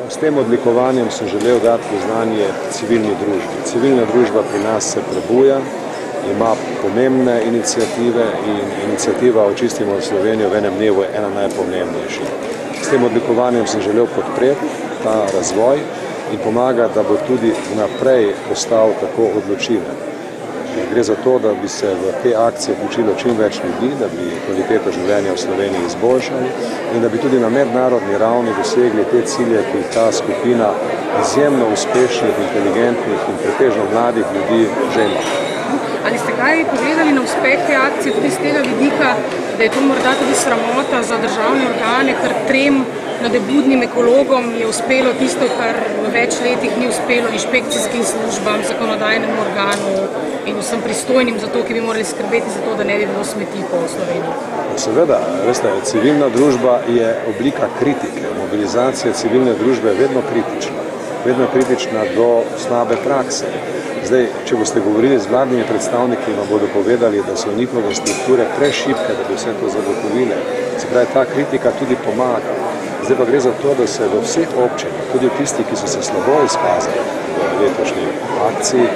S tem odlikovanjem sem želel dati priznanje civilni družbi. Civilna družba pri nas se prebuja, ima pomembne iniciative in iniciativa Očistimo Slovenijo v enem dnevu je ena najpomembnejših. S tem odlikovanjem sem želel podpreti ta razvoj in pomagati, da bo tudi naprej postal tako odločilen. Gre za to, da bi se v te akcije vključilo čim več ljudi, da bi kvaliteto življenja v Sloveniji izboljšali in da bi tudi na mednarodni ravni dosegli te cilje, ki jih ta skupina izjemno uspešnih, inteligentnih in pretežno mladih ljudi želi. Ali ste kaj pogledali na uspeh te akcije tudi z tega vidika, da je to morda tudi sramota za državne organe, ker 3 nadebudnim ekologom je uspelo tisto, kar v več letih ni uspelo inšpekcijskim službam, zakonodajnemu organu in vsem pristojnim za to, ki bi morali skrbeti za to, da ne bi bilo smeti po Sloveniji? Seveda, veste, civilna družba je oblika kritike. Mobilizacija civilne družbe je vedno kritična do slabe prakse. Zdaj, če boste govorili z vladnimi predstavniki, vam bodo povedali, da so njihove strukture prešibke, da bi vse to zagotovile. Se pravi, ta kritika tudi pomaga. Zdaj pa gre za to, da se v vseh občinah, tudi tisti, ki so se slabo izkazali v letošnji akciji,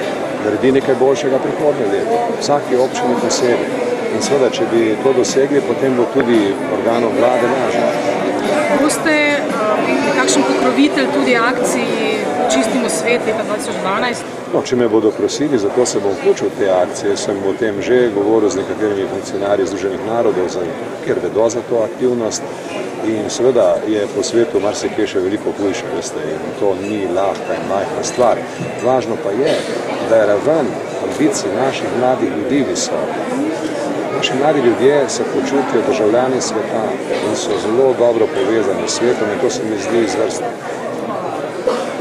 naredi nekaj boljšega prihodnje leto. Vsaki občini posebej. In seveda, če bi to dosegli, potem bo tudi organom vlade lažje. Boste nekakšen pokrovitelj tudi akciji Čistimo svet leta 2012? No, če me bodo prosili, zato se bom vključil v te akcije, sem o tem že govoril z nekaterimi funkcionarji Združenih narodov, ker vedo za to aktivnost. In seveda je po svetu marsikje še veliko hujše, veste, in to ni lahka in majhna stvar. Važno pa je, da je raven ambicij naših mladih ljudi visoka. Naši mladi ljudje se počutijo državljani sveta in so zelo dobro povezani s svetom in to se mi zdi izvrstno.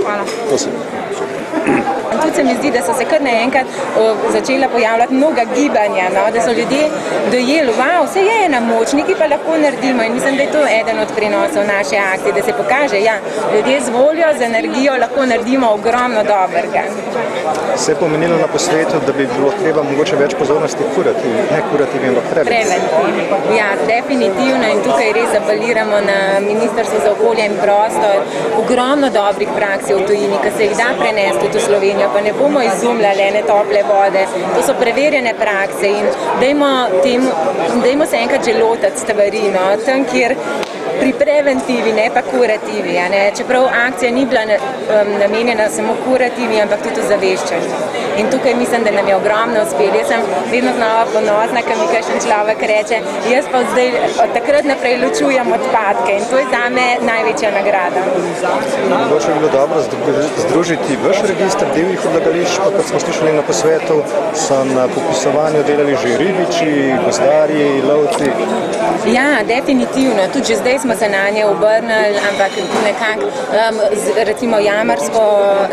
Hvala. Tudi se mi zdi, da so se kar naenkrat začela pojavljati mnoga gibanja, no? Da so ljudje dojeli, wow, vse je ena moč, nekaj pa lahko naredimo in mislim, da je to eden od prinosov naše akcije, da se pokaže, ja, ljudje z voljo, z energijo lahko naredimo ogromno dobrega. Se je pomenilo na posvetu, da bi bilo treba mogoče več pozornosti ne kurativim, ampak preventivnim? Ja, definitivno in tukaj res apeliramo na Ministrstvo za okolje in prostor. Ogromno dobrih praks v tujini, ki se jih da prenesti v Slovenijo, pa ne bomo izumljali ene tople vode. To so preverjene prakse in dajmo se enkrat že lotati stvari, no, tam, kjer pri preventivi, ne pa kurativi. Ne? Čeprav akcija ni bila namenjena samo kurativi, ampak tudi ozaveščanju. In tukaj mislim, da nam je ogromno uspelo. Jaz sem vedno znova ponosna, ko mi kakšen človek reče, jaz pa zdaj od takrat naprej ločujem odpadke in to je zame največja nagrada. Mogoče bi bilo dobro združiti vaš register divjih odlagališč, pa kot smo slišali na posvetu, so na popisovanju delali že ribiči, gozdarji, lovci. Ja, definitivno. Tudi že zdaj smo se na nje obrnili, ampak nekako, recimo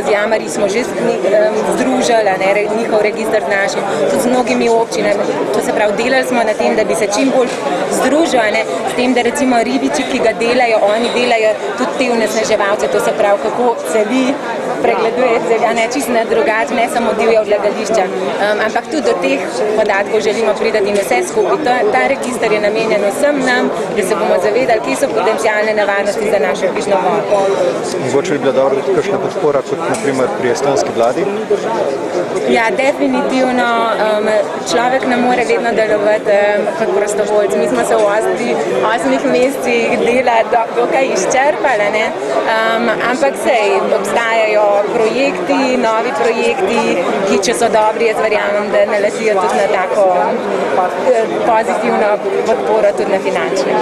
z jamarji smo že združili, njihov register našim, tudi z mnogimi občinami. To se pravi, delali smo na tem, da bi se čim bolj združili, s tem, da recimo ribiči, ki ga delajo, oni delajo tudi te onesnaževalce, to se pravi, kako se vi pregledujete, čisto na drugače, ne samo divja odlagališča, ampak tudi do teh podatkov želimo priti in vse skupaj. Ta register je namenjen vsem nam, da se bomo zavedali, kje so potencialne nevarnosti za našo pišno vodo. Mogoče bi bila dobra tudi kakšna podpora, kot naprimer pri estonski vladi? Ja, definitivno. Človek ne more vedno delovati kot prostovoljc. Mi smo se v 8 mesecih dela dokaj izčrpali, ampak sej obstajajo projekti, novi projekti, ki če so dobri, jaz verjamem, da naletijo tudi na tako pozitivno podporo tudi na finančne.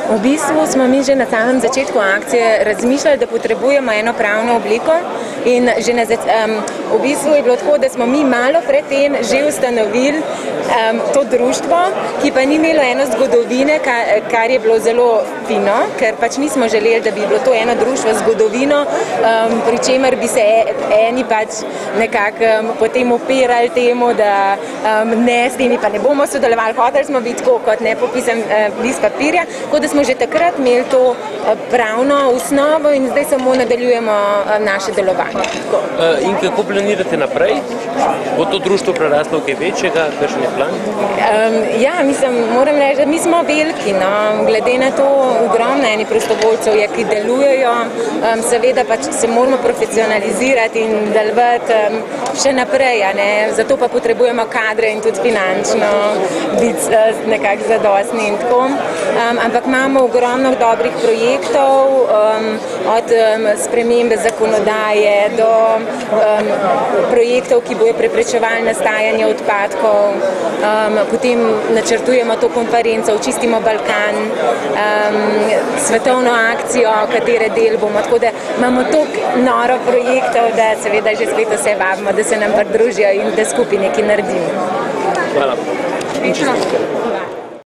V bistvu smo mi že na samem začetku akcije razmišljali, da potrebujemo eno pravno obliko in že v bistvu je bilo tako, da smo mi malo pred tem že ustanovili to društvo, ki pa ni imelo eno zgodovine, kar je bilo zelo fino, ker pač nismo želeli, da bi bilo to eno društvo z zgodovino, pri čemer bi se eni pač nekako potem upirali temu, da ne, s temi pa ne bomo sodelovali, hoteli smo biti tako kot nepopisan list papirja, kot da smo že takrat imeli to pravno osnovo in zdaj samo nadaljujemo naše delovanje. In kako planirate naprej? Bo to društvo preraslo v kaj večjega, kakšen je plan? Ja, moram reči, da mi smo veliki, no. Glede na to ogromno eni prostovoljcev je, ki delujejo, seveda pač se moramo profesionalizirati in delovati še naprej, ne. Zato pa potrebujemo kadre in tudi finančno biti nekako zadostni in tako. Ampak imamo ogromno dobrih projektov, od spremembe zakonodaje do projektov, ki bojo preprečevali nastajanje odpadkov. Potem načrtujemo to konferenco Očistimo Balkan, svetovno akcijo, katere del bomo. Tako da imamo toliko noro projektov, da seveda že spet vse vabimo, da se nam pridružijo in da skupaj nekaj naredimo. Hvala.